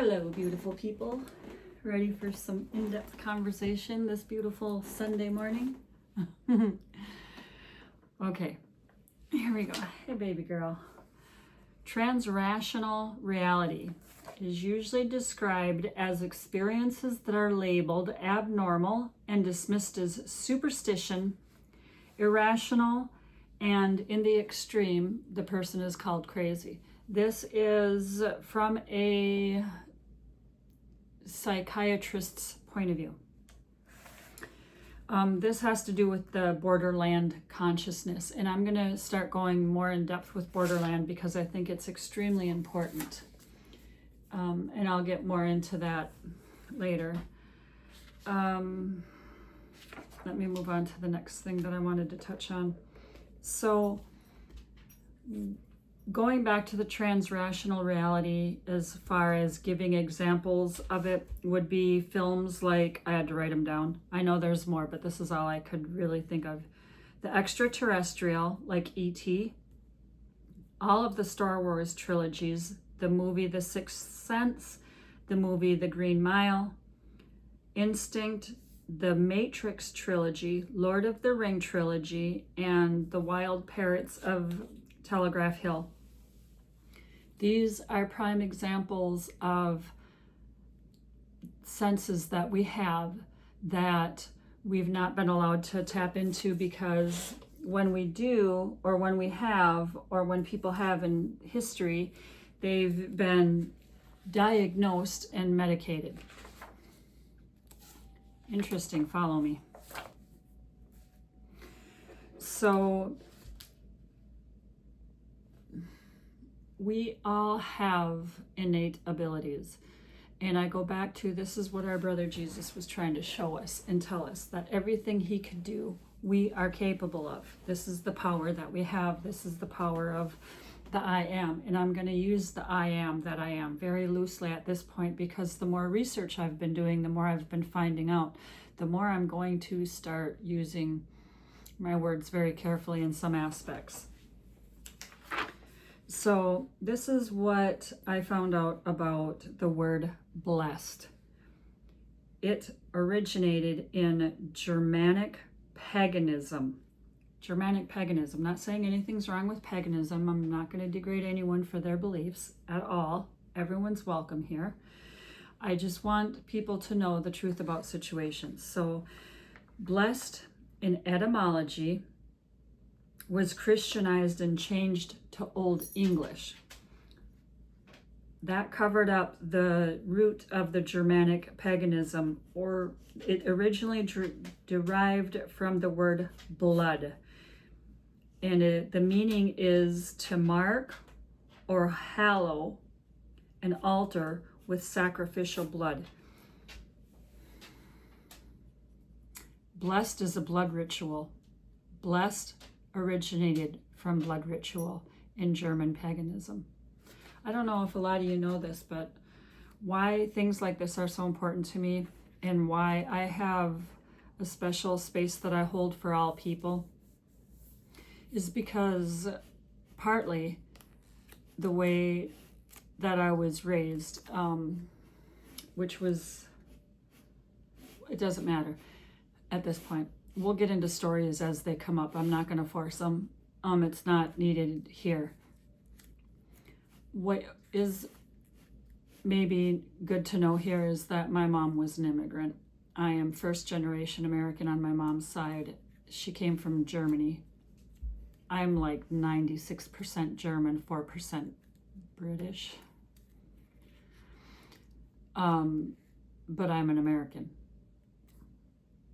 Hello, beautiful people. Ready for some in-depth conversation this beautiful Sunday morning? Okay, here we go. Hey, baby girl. Transrational reality is usually described as experiences that are labeled abnormal and dismissed as superstition, irrational, and in the extreme, the person is called crazy. This is from a psychiatrist's point of view. This has to do with the Borderland consciousness, and I'm going to start going more in depth with Borderland because I think it's extremely important. And I'll get more into that later. Let me move on to the next thing that I wanted to touch on. So, going back to the transrational reality, as far as giving examples of it, would be films like, I had to write them down. I know there's more, but this is all I could really think of. The extraterrestrial, like E.T., all of the Star Wars trilogies, the movie The Sixth Sense, the movie The Green Mile, Instinct, the Matrix trilogy, Lord of the Ring trilogy, and The Wild Parrots of Telegraph Hill. These are prime examples of senses that we have that we've not been allowed to tap into, because when we do, or when we have, or when people have in history, they've been diagnosed and medicated. Interesting, follow me. So, we all have innate abilities. And I go back to, this is what our brother Jesus was trying to show us and tell us, that everything he could do, we are capable of. This is the power that we have. This is the power of the I am. And I'm going to use the I am that I am very loosely at this point, because the more research I've been doing, the more I've been finding out, the more I'm going to start using my words very carefully in some aspects. So this is what I found out about the word blessed. It originated in Germanic paganism. Germanic paganism. Not saying anything's wrong with paganism. I'm not going to degrade anyone for their beliefs at all. Everyone's welcome here. I just want people to know the truth about situations. So blessed in etymology was Christianized and changed to Old English. That covered up the root of the Germanic paganism, or it originally derived from the word blood. And the meaning is to mark or hallow an altar with sacrificial blood. Blessed is a blood ritual. Blessed originated from blood ritual in German paganism. I don't know if a lot of you know this, but why things like this are so important to me, and why I have a special space that I hold for all people, is because partly the way that I was raised, which was, it doesn't matter at this point. We'll get into stories as they come up. I'm not going to force them. It's not needed here. What is maybe good to know here is that my mom was an immigrant. I am first generation American on my mom's side. She came from Germany. I'm like 96% German, 4% British. But I'm an American,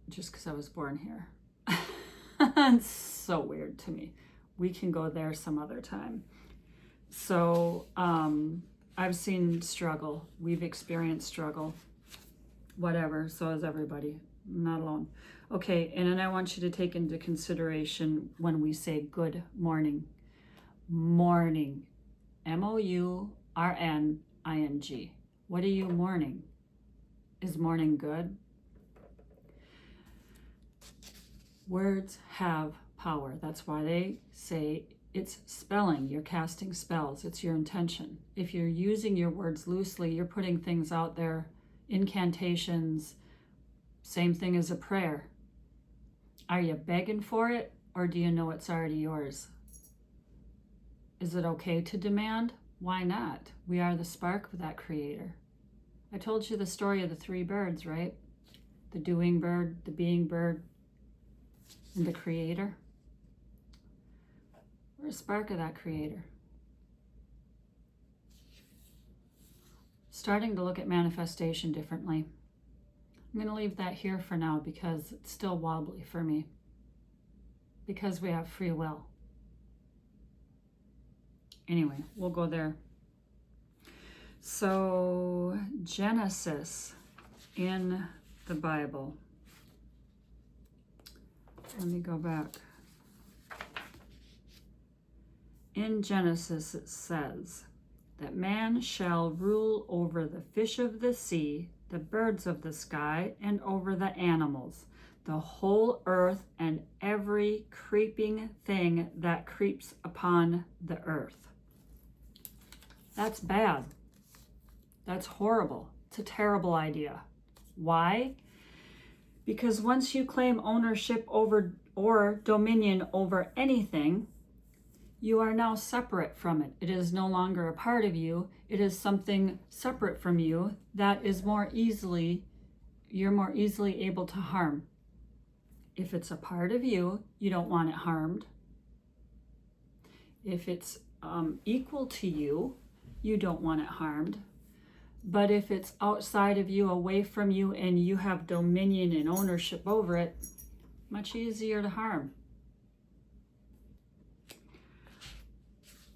just because I was born here. It's so weird to me. We can go there some other time. So I've seen struggle. We've experienced struggle. Whatever. So has everybody. I'm not alone. Okay, and then I want you to take into consideration when we say good morning. Morning. M-O-U-R-N-I-N-G. What are you mourning? Is morning good? Words have power. That's why they say it's spelling. You're casting spells. It's your intention. If you're using your words loosely, you're putting things out there, incantations, same thing as a prayer. Are you begging for it, or do you know it's already yours? Is it okay to demand? Why not? We are the spark of that creator. I told you the story of the three birds, right? The doing bird, the being bird, and the creator. We're a spark of that creator. Starting to look at manifestation differently. I'm going to leave that here for now because it's still wobbly for me. Because we have free will. Anyway, we'll go there. So, Genesis in the Bible. Let me go back. In Genesis it says that man shall rule over the fish of the sea, the birds of the sky, and over the animals, the whole earth, and every creeping thing that creeps upon the earth. That's bad. That's horrible. It's a terrible idea. Why? Because once you claim ownership over or dominion over anything, you are now separate from it. It is no longer a part of you. It is something separate from you that is you're more easily able to harm. If it's a part of you, you don't want it harmed. If it's equal to you, you don't want it harmed. But if it's outside of you, away from you, and you have dominion and ownership over it, much easier to harm.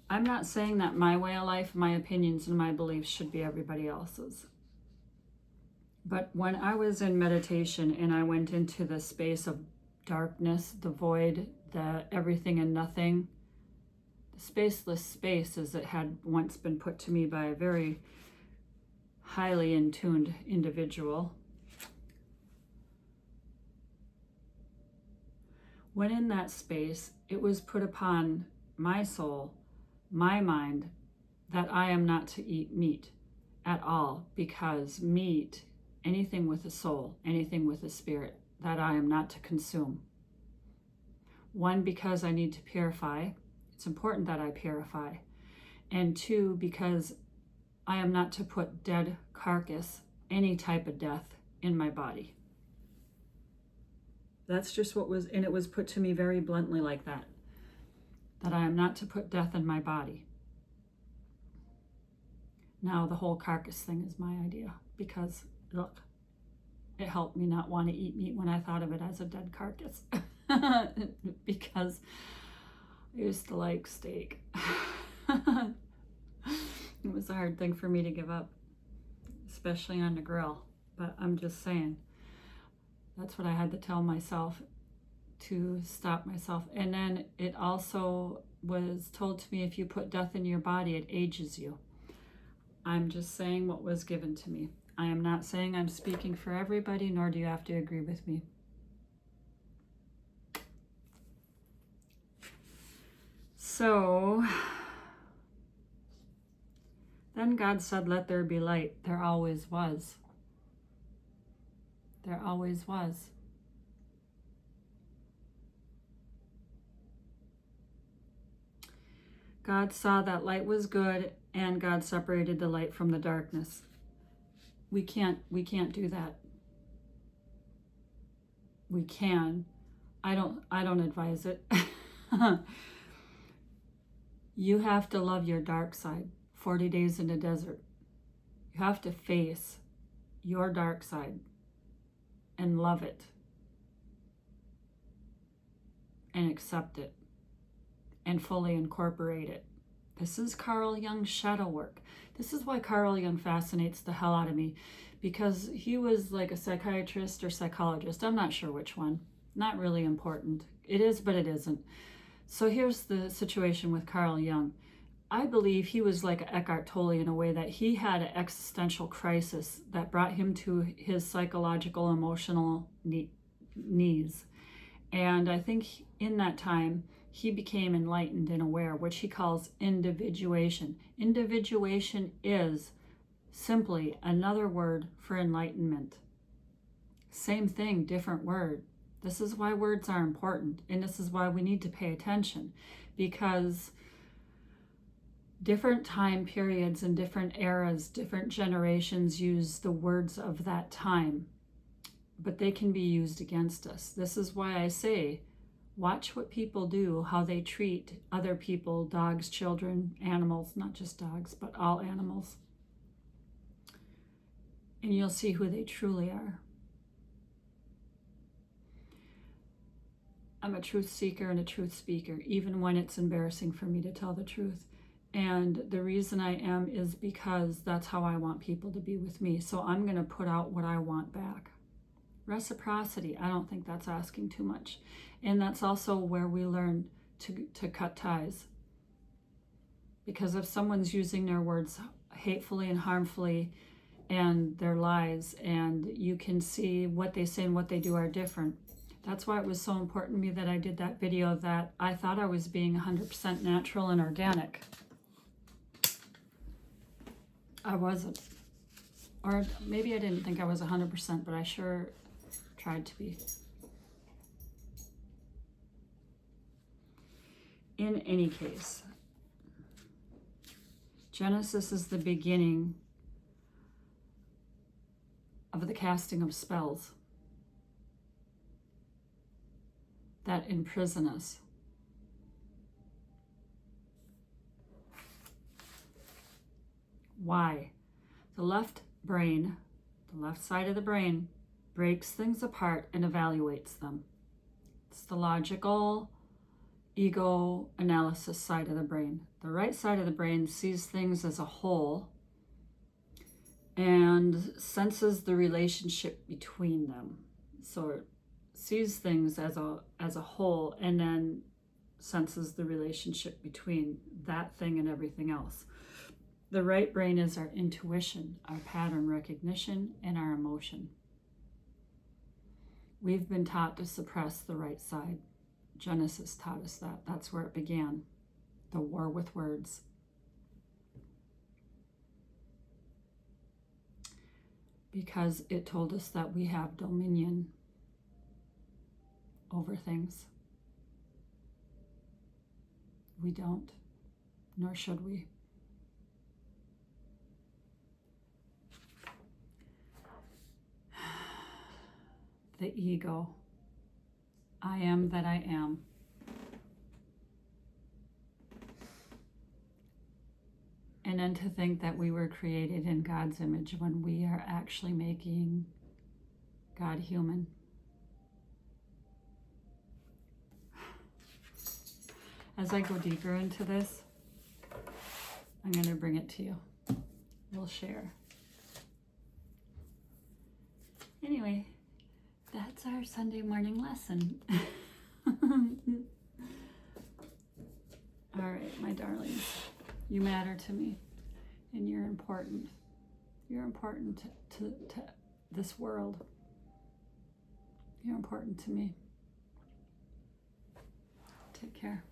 I'm not saying that my way of life, my opinions, and my beliefs should be everybody else's. But when I was in meditation and I went into the space of darkness, the void, the everything and nothing, the spaceless space as it had once been put to me by a very highly in-tuned individual. When in that space, it was put upon my soul, my mind, that I am not to eat meat at all, because meat, anything with a soul, anything with a spirit, that I am not to consume. One, because I need to purify. It's important that I purify. And two, because I am not to put dead carcass, any type of death, in my body. That's just what was, and it was put to me very bluntly like that I am not to put death in my body. Now the whole carcass thing is my idea, because look, it helped me not want to eat meat when I thought of it as a dead carcass. Because I used to like steak. It was a hard thing for me to give up, especially on the grill. But I'm just saying, that's what I had to tell myself to stop myself. And then it also was told to me, if you put death in your body, it ages you. I'm just saying what was given to me. I am not saying I'm speaking for everybody, nor do you have to agree with me. So then God said, let there be light. There always was. There always was. God saw that light was good, and God separated the light from the darkness. We can't do that. We can. I don't advise it. You have to love your dark side. 40 days in the desert. You have to face your dark side and love it and accept it and fully incorporate it. This is Carl Jung's shadow work. This is why Carl Jung fascinates the hell out of me, because he was like a psychiatrist or psychologist. I'm not sure which one. Not really important. It is, but it isn't. So here's the situation with Carl Jung. I believe he was like Eckhart Tolle in a way that he had an existential crisis that brought him to his psychological, emotional knees. And I think in that time, he became enlightened and aware, which he calls individuation. Individuation is simply another word for enlightenment. Same thing, different word. This is why words are important, and this is why we need to pay attention, because different time periods and different eras, different generations use the words of that time, but they can be used against us. This is why I say, watch what people do, how they treat other people, dogs, children, animals, not just dogs, but all animals. And you'll see who they truly are. I'm a truth seeker and a truth speaker, even when it's embarrassing for me to tell the truth. And the reason I am is because that's how I want people to be with me. So I'm going to put out what I want back. Reciprocity, I don't think that's asking too much. And that's also where we learn to cut ties. Because if someone's using their words hatefully and harmfully and their lies, and you can see what they say and what they do are different. That's why it was so important to me that I did that video, that I thought I was being 100% natural and organic. I wasn't. Or maybe I didn't think I was 100%, but I sure tried to be. In any case, Genesis is the beginning of the casting of spells that imprison us. Why? The left brain, the left side of the brain, breaks things apart and evaluates them. It's the logical, ego analysis side of the brain. The right side of the brain sees things as a whole and senses the relationship between them. So it sees things as a whole and then senses the relationship between that thing and everything else. The right brain is our intuition, our pattern recognition, and our emotion. We've been taught to suppress the right side. Genesis taught us that. That's where it began, the war with words. Because it told us that we have dominion over things. We don't, nor should we. The ego. I am that I am. And then to think that we were created in God's image when we are actually making God human. As I go deeper into this, I'm going to bring it to you. We'll share. Anyway, that's our Sunday morning lesson. All right, my darlings, you matter to me, and you're important. You're important to this world. You're important to me. Take care.